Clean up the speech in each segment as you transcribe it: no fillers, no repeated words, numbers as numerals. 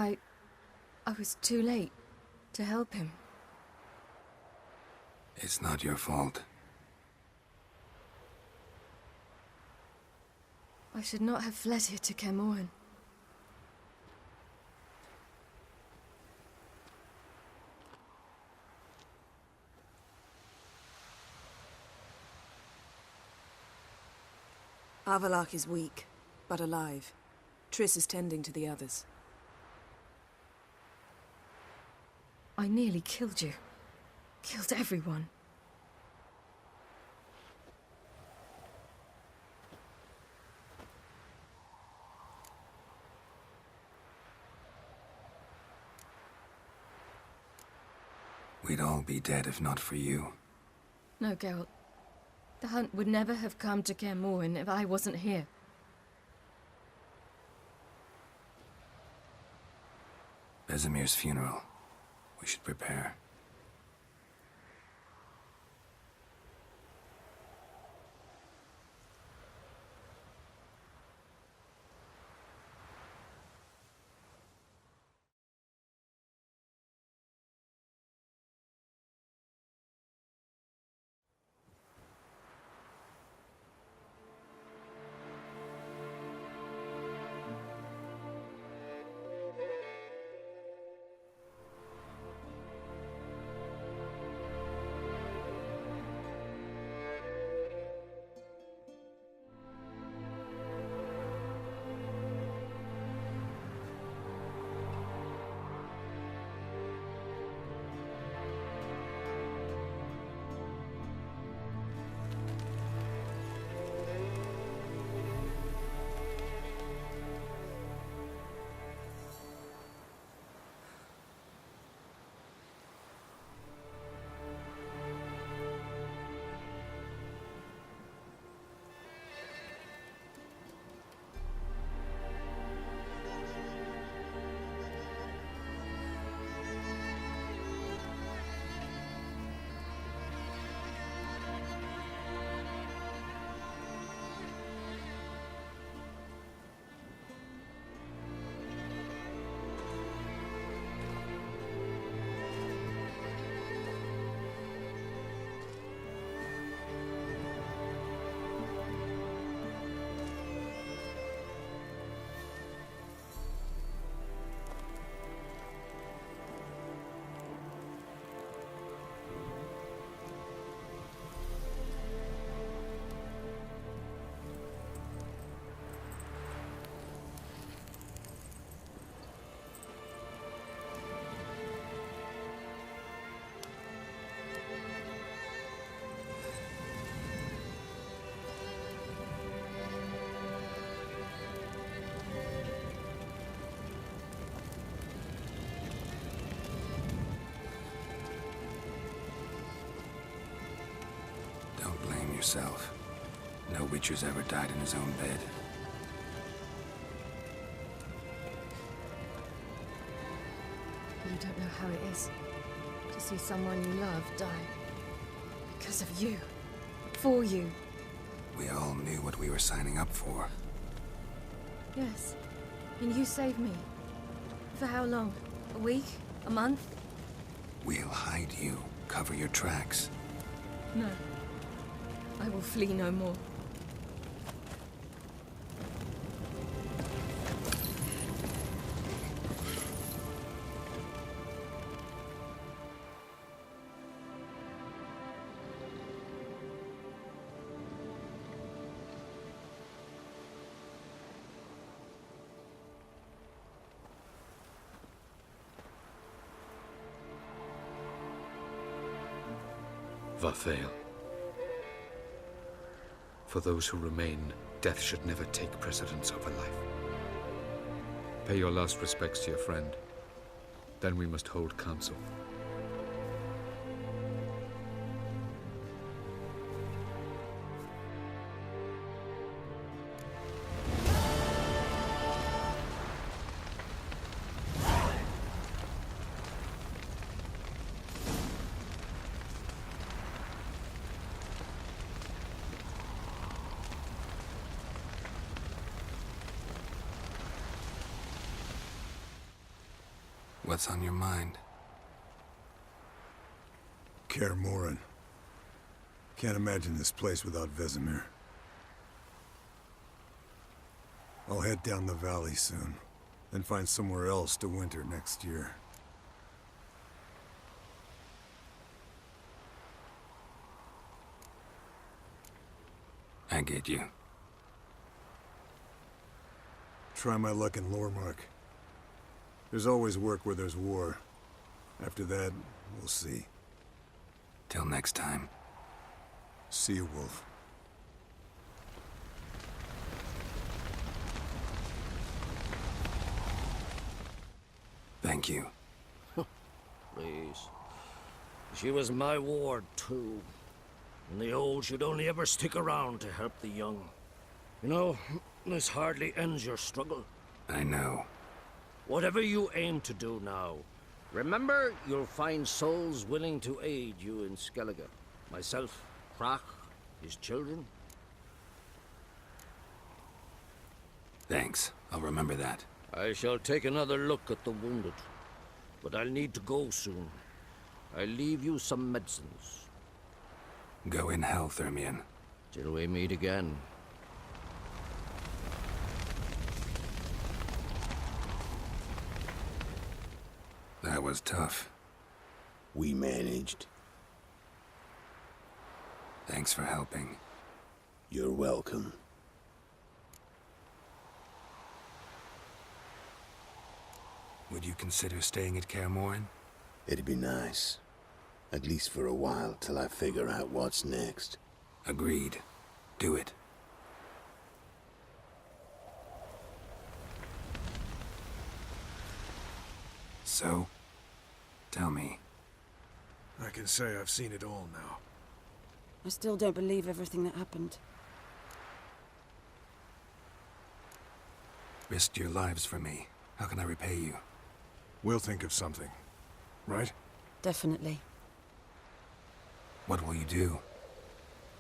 I was too late to help him. It's not your fault. I should not have fled here to Caermorhen. Avallac'h is weak, but alive. Triss is tending to the others. I nearly killed you. Killed everyone. We'd all be dead if not for you. No, Geralt. The hunt would never have come to Caermorhen if I wasn't here. Vesemir's funeral. We should prepare. Don't blame yourself. No Witcher's ever died in his own bed. You don't know how it is to see someone you love die. Because of you. For you. We all knew what we were signing up for. Yes. And you saved me. For how long? A week? A month? We'll hide you. Cover your tracks. No. I will flee no more. Varfail. For those who remain, death should never take precedence over life. Pay your last respects to your friend. Then we must hold council. What's on your mind? Kaer Morhen. Can't imagine this place without Vesemir. I'll head down the valley soon, then find somewhere else to winter next year. I get you. Try my luck in Lormark. There's always work where there's war. After that, we'll see. Till next time. See you, Wolf. Thank you. Please. She was my ward, too. And the old should only ever stick around to help the young. You know, this hardly ends your struggle. I know. Whatever you aim to do now, remember you'll find souls willing to aid you in Skellige. Myself, Crach, his children. Thanks. I'll remember that. I shall take another look at the wounded. But I'll need to go soon. I'll leave you some medicines. Go in hell, Thermion. Till we meet again. That was tough. We managed. Thanks for helping. You're welcome. Would you consider staying at Kaer Morhen? It'd be nice. At least for a while, till I figure out what's next. Agreed. Do it. So, tell me. I can say I've seen it all now. I still don't believe everything that happened. Risked your lives for me. How can I repay you? We'll think of something. Right? Definitely. What will you do?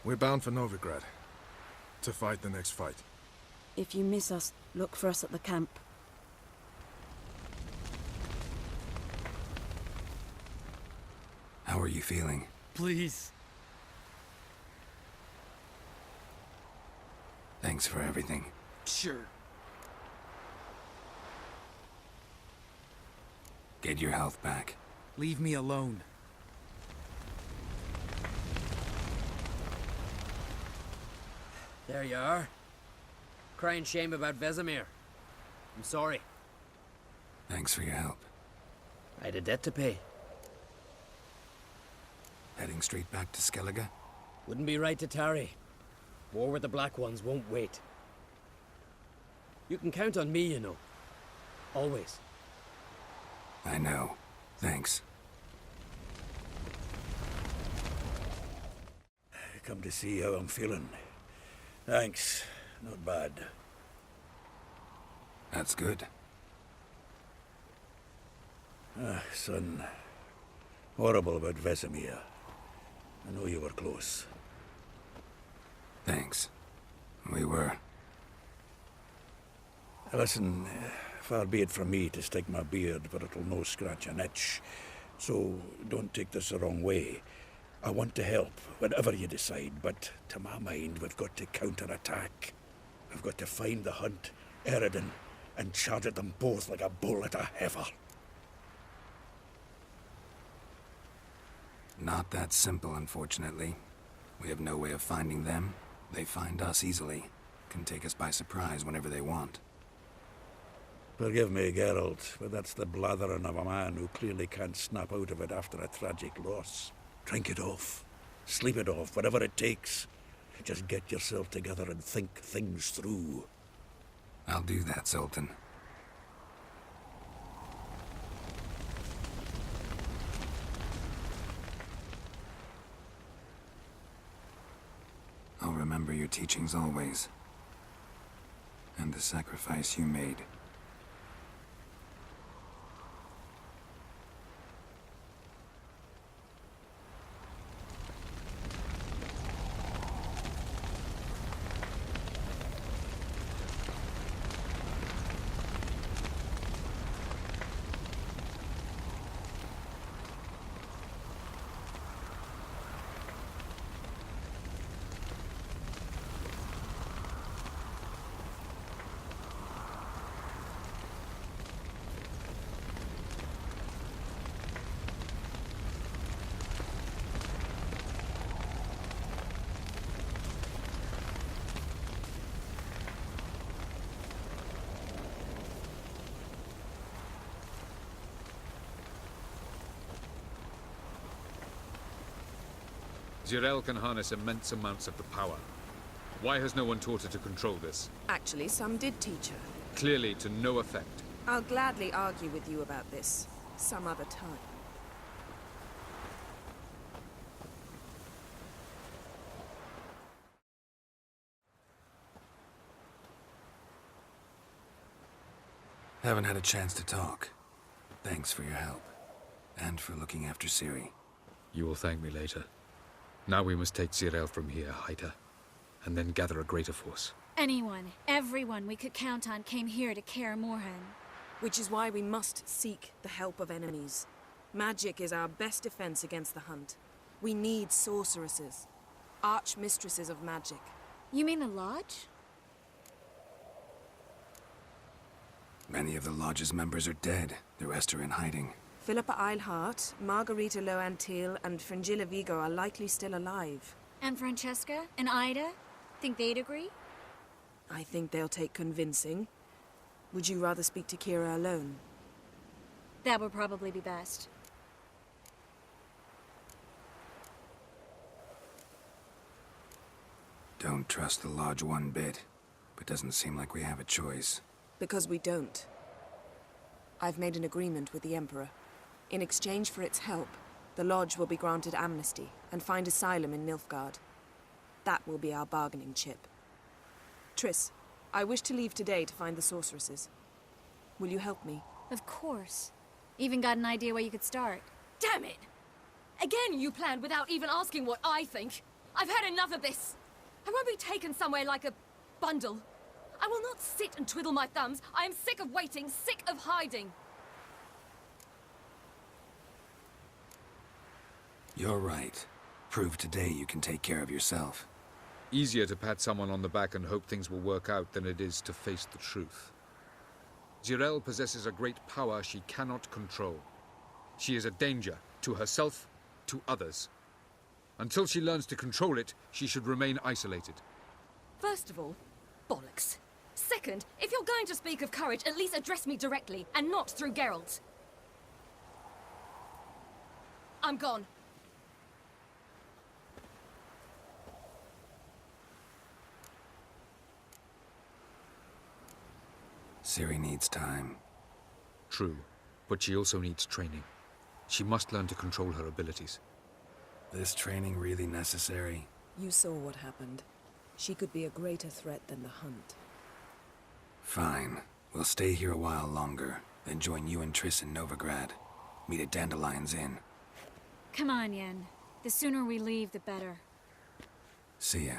We're bound for Novigrad. To fight the next fight. If you miss us, look for us at the camp. How are you feeling? Please. Thanks for everything. Sure. Get your health back. Leave me alone. There you are. Crying shame about Vesemir. I'm sorry. Thanks for your help. I had a debt to pay. Heading straight back to Skellige? Wouldn't be right to tarry. War with the Black Ones won't wait. You can count on me, you know. Always. I know. Thanks. Come to see how I'm feeling. Thanks. Not bad. That's good. Son. Horrible about Vesemir. I know you were close. Thanks. We were. Listen, far be it from me to stick my beard, but it'll no scratch an itch. So don't take this the wrong way. I want to help, whatever you decide, but to my mind, we've got to counterattack. We've got to find the Hunt, Eredin, and charge at them both like a bull at a heifer. Not that simple, unfortunately. We have no way of finding them. They find us easily. Can take us by surprise whenever they want. Forgive me, Geralt, but that's the blathering of a man who clearly can't snap out of it after a tragic loss. Drink it off. Sleep it off, whatever it takes. Just get yourself together and think things through. I'll do that, Sultan. I'll remember your teachings always. And the sacrifice you made. Jirel can harness immense amounts of the power. Why has no one taught her to control this? Actually, some did teach her. Clearly to no effect. I'll gladly argue with you about this some other time. Haven't had a chance to talk. Thanks for your help. And for looking after Ciri. You will thank me later. Now we must take Jirel from here, hide her, and then gather a greater force. Anyone, everyone we could count on came here to Kaer Morhen. Which is why we must seek the help of enemies. Magic is our best defense against the hunt. We need sorceresses. Archmistresses of magic. You mean the Lodge? Many of the Lodge's members are dead. The rest are in hiding. Philippa Eilhart, Margarita Loantil, and Fringilla Vigo are likely still alive. And Francesca? And Ida? Think they'd agree? I think they'll take convincing. Would you rather speak to Kira alone? That would probably be best. Don't trust the Lodge one bit, but doesn't seem like we have a choice. Because we don't. I've made an agreement with the Emperor. In exchange for its help, the Lodge will be granted amnesty and find asylum in Nilfgaard. That will be our bargaining chip. Triss, I wish to leave today to find the sorceresses. Will you help me? Of course. Even got an idea where you could start. Damn it! Again you planned without even asking what I think. I've had enough of this. I won't be taken somewhere like a bundle. I will not sit and twiddle my thumbs. I am sick of waiting, sick of hiding. You're right. Prove today you can take care of yourself. Easier to pat someone on the back and hope things will work out than it is to face the truth. Jirel possesses a great power she cannot control. She is a danger to herself, to others. Until she learns to control it, she should remain isolated. First of all, bollocks. Second, if you're going to speak of courage, at least address me directly, and not through Geralt. I'm gone. Ciri needs time. True, but she also needs training. She must learn to control her abilities. This training really necessary? You saw what happened. She could be a greater threat than the hunt. Fine. We'll stay here a while longer, then join you and Triss in Novigrad. Meet at Dandelion's Inn. Come on, Yen. The sooner we leave, the better. See ya.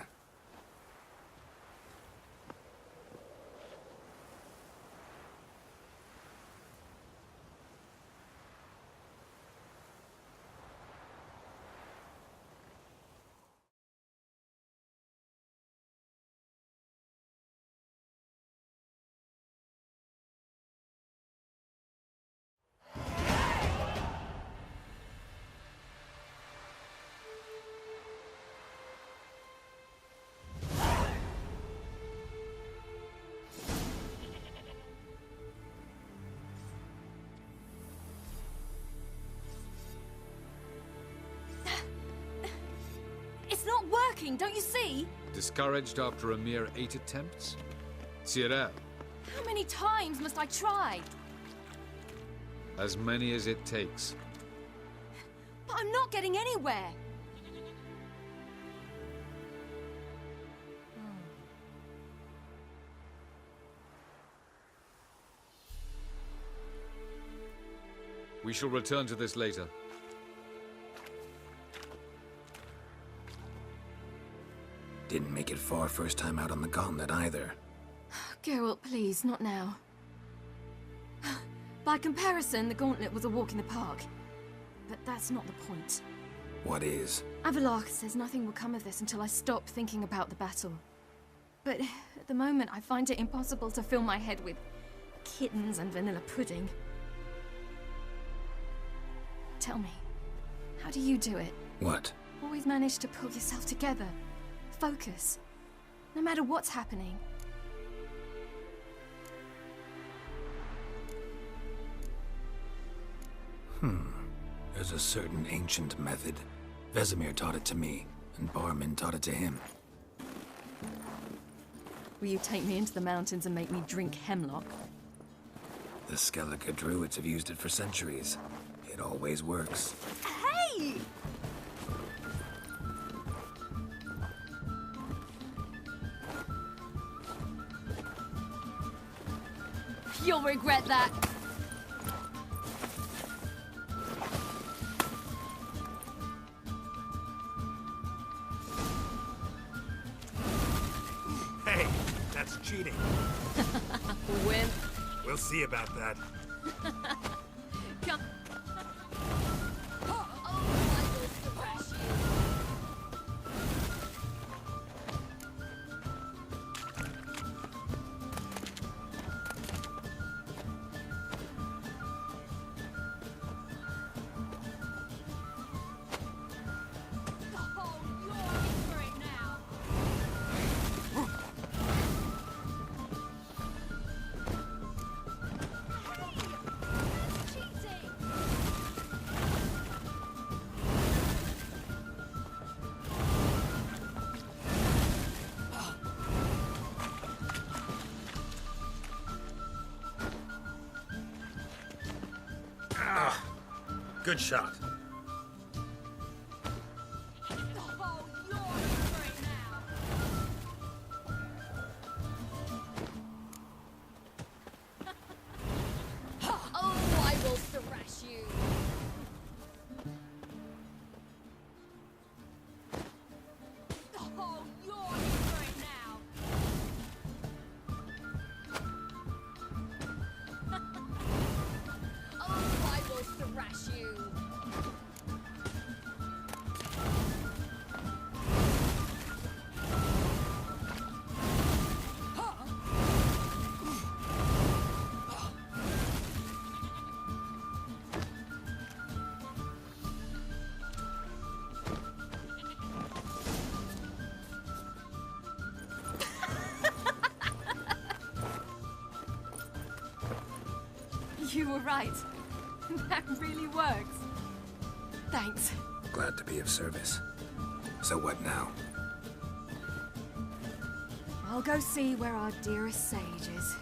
It's not working, don't you see? Discouraged after a mere 8 attempts? Ciri, How many times must I try? as many as it takes. But I'm not getting anywhere. We shall return to this later. Didn't make it far first time out on the gauntlet either. Geralt, please, not now. By comparison, the gauntlet was a walk in the park. But that's not the point. What is? Avalok says nothing will come of this until I stop thinking about the battle. But at the moment, I find it impossible to fill my head with kittens and vanilla pudding. Tell me, how do you do it? What? Always manage to pull yourself together. Focus. No matter what's happening. There's a certain ancient method. Vesemir taught it to me. and Barman taught it to him. Will you take me into the mountains and make me drink hemlock? The Skellige druids have used it for centuries. It always works. Hey! You'll regret that. Hey, that's cheating. Wimp. We'll see about that. Come. Oh, I will thrash you. Oh, you're in for it now. Good shot. Oh, you're in for it now. Oh, I will thrash you. Oh, you're in for it now. Oh, I will thrash you. You were right. That really works. Thanks. Glad to be of service. So what now? I'll go see where our dearest sage is.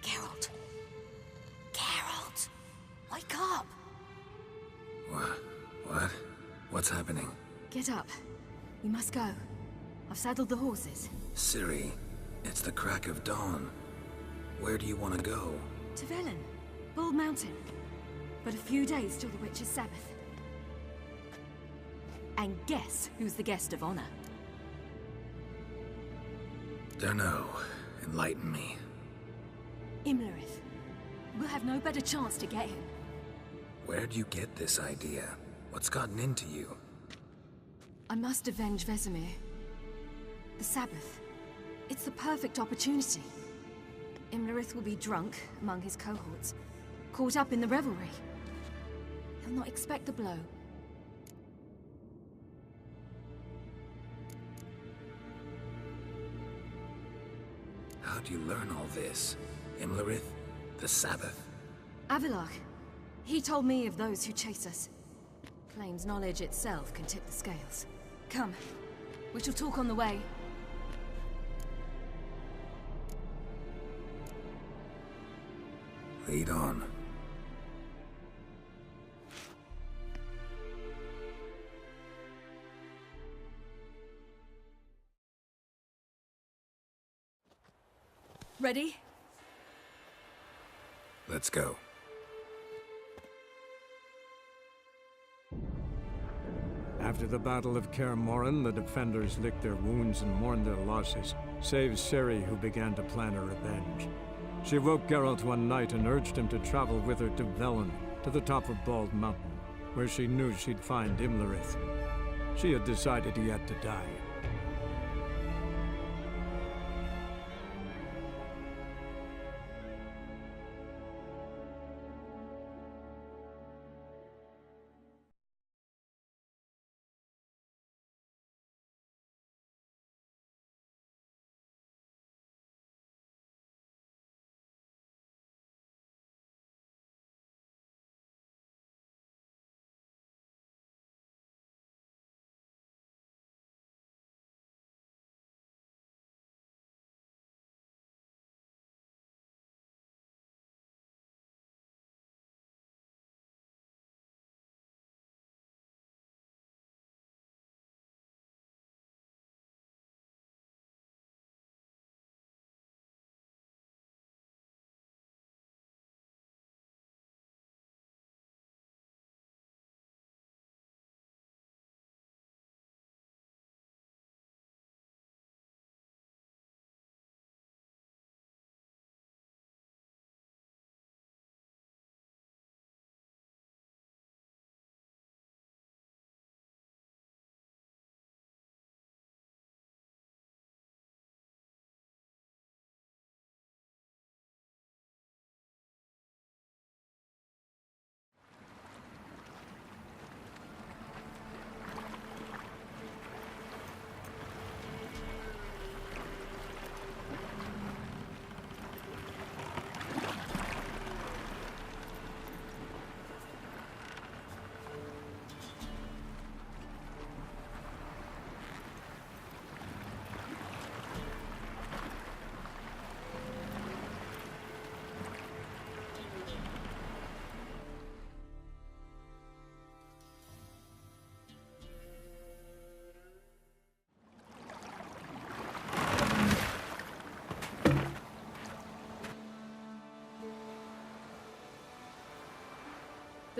Geralt. Geralt. Wake up. What? What's happening? Get up. We must go. I've saddled the horses. Ciri, it's the crack of dawn. Where do you want to go? To Velen. Bald Mountain. But a few days till the Witch's Sabbath. And guess who's the guest of honor? Dunno. Enlighten me. Imlerith. We'll have no better chance to get him. Where'd you get this idea? What's gotten into you? I must avenge Vesemir. The Sabbath. It's the perfect opportunity. Imlerith will be drunk among his cohorts, caught up in the revelry. He'll not expect the blow. How'd you learn all this? Imlerith? The Sabbath? Avilark. He told me of those who chase us. Claims knowledge itself can tip the scales. Come. We shall talk on the way. Lead on. Ready? Let's go. After the Battle of Kaer Morhen, the defenders licked their wounds and mourned their losses, save Ciri, who began to plan a revenge. She woke Geralt one night and urged him to travel with her to Velen, to the top of Bald Mountain, where she knew she'd find Imlerith. She had decided he had to die.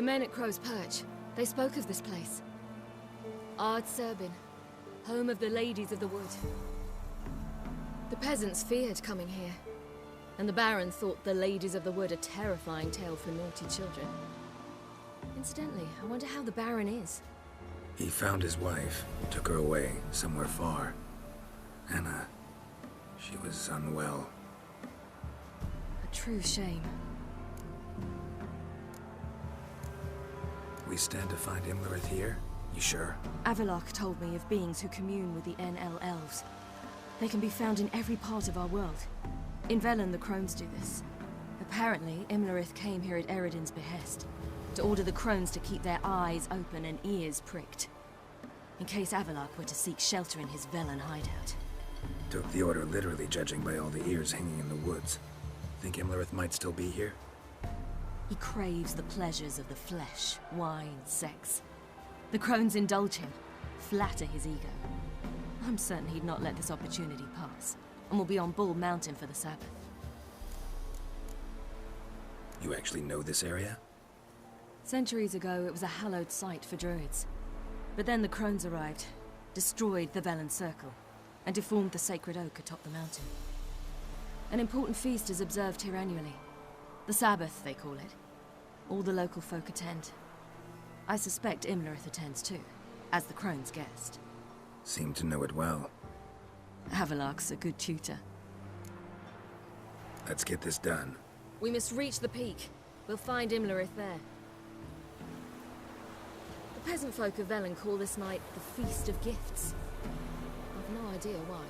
The men at Crow's Perch, they spoke of this place. Ard Serbin, home of the Ladies of the Wood. The peasants feared coming here, and the Baron thought the Ladies of the Wood a terrifying tale for naughty children. Incidentally, I wonder how the Baron is. He found his wife, took her away, somewhere far. Anna, she was unwell. A true shame. We stand to find Imlerith here? You sure? Avalok told me of beings who commune with the NL elves. They can be found in every part of our world. In Velen, the Crones do this. Apparently, Imlerith came here at Eredin's behest, to order the Crones to keep their eyes open and ears pricked, in case Avalok were to seek shelter in his Velen hideout. Took the order literally, judging by all the ears hanging in the woods. Think Imlerith might still be here? He craves the pleasures of the flesh, wine, sex. The Crones indulge him, flatter his ego. I'm certain he'd not let this opportunity pass, and will be on Bull Mountain for the Sabbath. You actually know this area? Centuries ago, it was a hallowed site for druids. But then the Crones arrived, destroyed the Velen Circle, and deformed the sacred oak atop the mountain. An important feast is observed here annually. The Sabbath, they call it. All the local folk attend. I suspect Imlerith attends too, as the Crone's guest. Seem to know it well. Avalok's a good tutor. Let's get this done. We must reach the peak. We'll find Imlerith there. The peasant folk of Velen call this night the Feast of Gifts. I've no idea why.